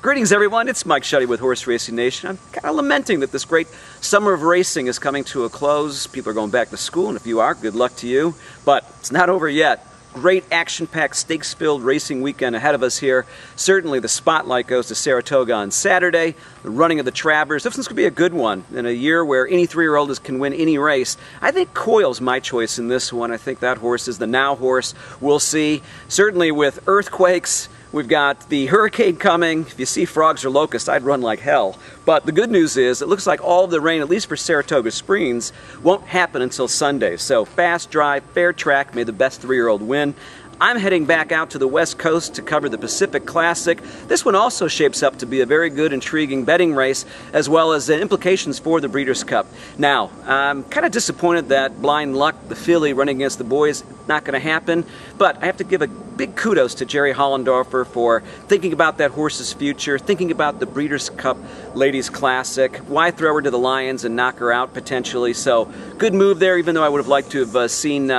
Greetings everyone, it's Mike Schutte with Horse Racing Nation. I'm kind of lamenting that this great summer of racing is coming to a close. People are going back to school, and if you are, good luck to you. But it's not over yet. Great action-packed, stakes-filled racing weekend ahead of us here. Certainly the spotlight goes to Saratoga on Saturday, the running of the Travers. This one's going to be a good one in a year where any three-year-old can win any race. I think Coyle's my choice in this one. I think that horse is the now horse. We'll see. Certainly with earthquakes, we've got the hurricane coming. If you see frogs or locusts, I'd run like hell. But the good news is, it looks like all of the rain, at least for Saratoga Springs, won't happen until Sunday. So fast, dry, fair track, may the best three-year-old win. I'm heading back out to the West Coast to cover the Pacific Classic. This one also shapes up to be a very good, intriguing betting race, as well as implications for the Breeders' Cup. Now, I'm kind of disappointed that Blind Luck, the filly running against the boys, not going to happen, but I have to give a big kudos to Jerry Hollendorfer for thinking about that horse's future, thinking about the Breeders' Cup Ladies Classic. Why throw her to the Lions and knock her out potentially? So, good move there, even though I would have liked to have seen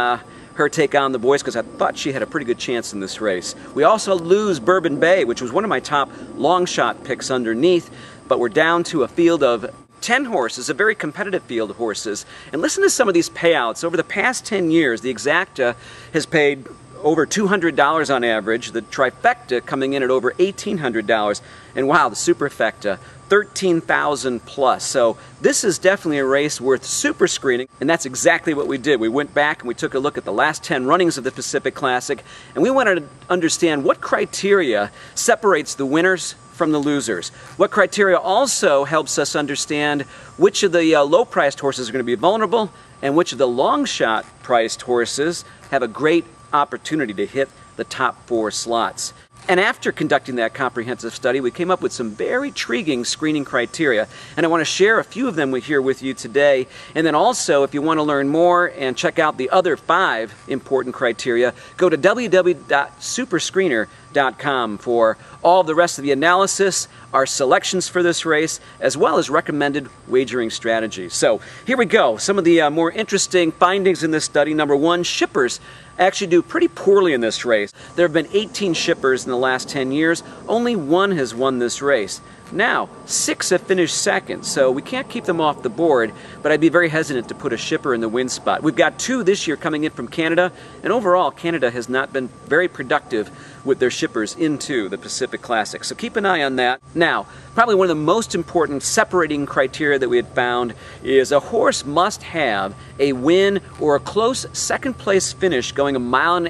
her take on the boys, because I thought she had a pretty good chance in this race. We also lose Bourbon Bay, which was one of my top long shot picks underneath, but we're down to a field of 10 horses, a very competitive field of horses. And listen to some of these payouts. Over the past 10 years, the Exacta has paid over $200 on average, the Trifecta coming in at over $1,800, and wow, the Superfecta, $13,000 plus. So this is definitely a race worth super screening, and that's exactly what we did. We went back and we took a look at the last 10 runnings of the Pacific Classic, and we wanted to understand what criteria separates the winners from the losers. What criteria also helps us understand which of the low-priced horses are going to be vulnerable, and which of the long-shot priced horses have a great opportunity to hit the top 4 slots. And after conducting that comprehensive study, we came up with some very intriguing screening criteria, and I want to share a few of them here with you today. And then also, if you want to learn more and check out the other 5 important criteria, go to www.superscreener.com for all the rest of the analysis, our selections for this race, as well as recommended wagering strategies. So here we go. Some of the more interesting findings in this study. Number 1, shippers actually do pretty poorly in this race. There have been 18 shippers in the last 10 years. Only 1 has won this race. Now, 6 have finished second, so we can't keep them off the board, but I'd be very hesitant to put a shipper in the win spot. We've got 2 this year coming in from Canada, and overall, Canada has not been very productive with their shippers into the Pacific Classic, so keep an eye on that. Now, probably one of the most important separating criteria that we had found is a horse must have a win or a close second-place finish going 1.1 miles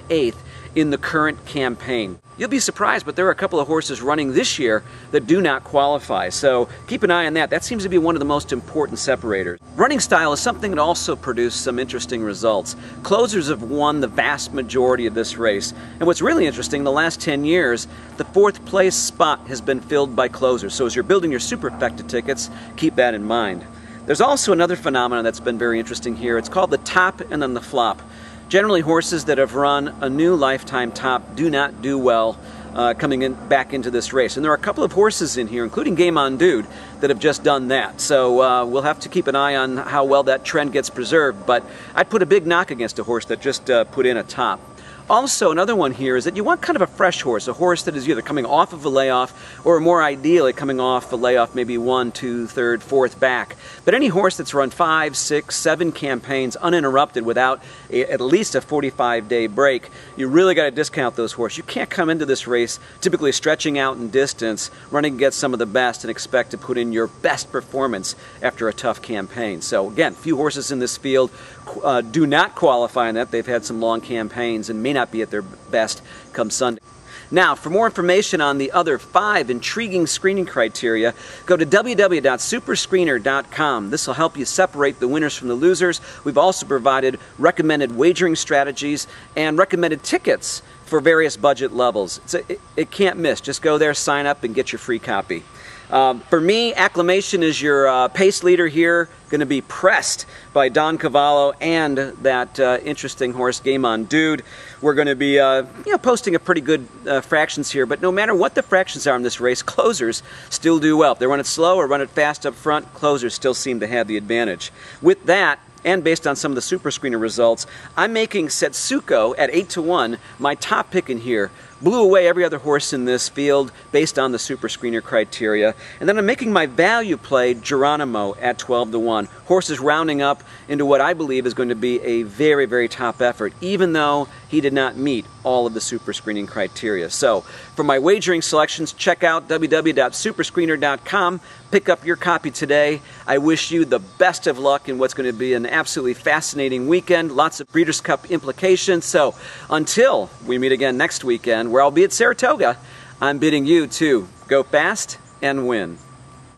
in the current campaign. You'll be surprised, but there are a couple of horses running this year that do not qualify, so keep an eye on that. That seems to be one of the most important separators. Running style is something that also produced some interesting results. Closers have won the vast majority of this race, and what's really interesting, the last 10 years, the 4th place spot has been filled by closers, so as you're building your Superfecta tickets, keep that in mind. There's also another phenomenon that's been very interesting here. It's called the top and then the flop. Generally, horses that have run a new lifetime top do not do well coming back into this race. And there are a couple of horses in here, including Game On Dude, that have just done that. So we'll have to keep an eye on how well that trend gets preserved. But I'd put a big knock against a horse that just put in a top. Also, another one here is that you want kind of a fresh horse, a horse that is either coming off of a layoff or more ideally coming off a layoff maybe 1, 2, 3rd, 4th back. But any horse that's run 5, 6, 7 campaigns uninterrupted without at least a 45-day break, you really got to discount those horses. You can't come into this race typically stretching out in distance, running against some of the best and expect to put in your best performance after a tough campaign. So again, few horses in this field do not qualify in that. They've had some long campaigns and may not be at their best come Sunday. Now, for more information on the other 5 intriguing screening criteria, go to www.superscreener.com. This will help you separate the winners from the losers. We've also provided recommended wagering strategies and recommended tickets for various budget levels. It can't miss. Just go there, sign up, and get your free copy. For me, Acclamation is your pace leader here, going to be pressed by Don Cavallo and that interesting horse, Game On Dude. We're going to be posting a pretty good fractions here, but no matter what the fractions are in this race, closers still do well. If they run it slow or run it fast up front, closers still seem to have the advantage. With that, and based on some of the Super Screener results, I'm making Setsuko at 8-1 my top pick in here blew away every other horse in this field based on the Super Screener criteria. And then I'm making my value play Geronimo at 12-1. Horse is rounding up into what I believe is going to be a very, very top effort, even though he did not meet all of the Super Screening criteria. So for my wagering selections, check out www.superscreener.com. Pick up your copy today. I wish you the best of luck in what's going to be an absolutely fascinating weekend. Lots of Breeders' Cup implications. So until we meet again next weekend, where I'll be at Saratoga, I'm bidding you to go fast and win.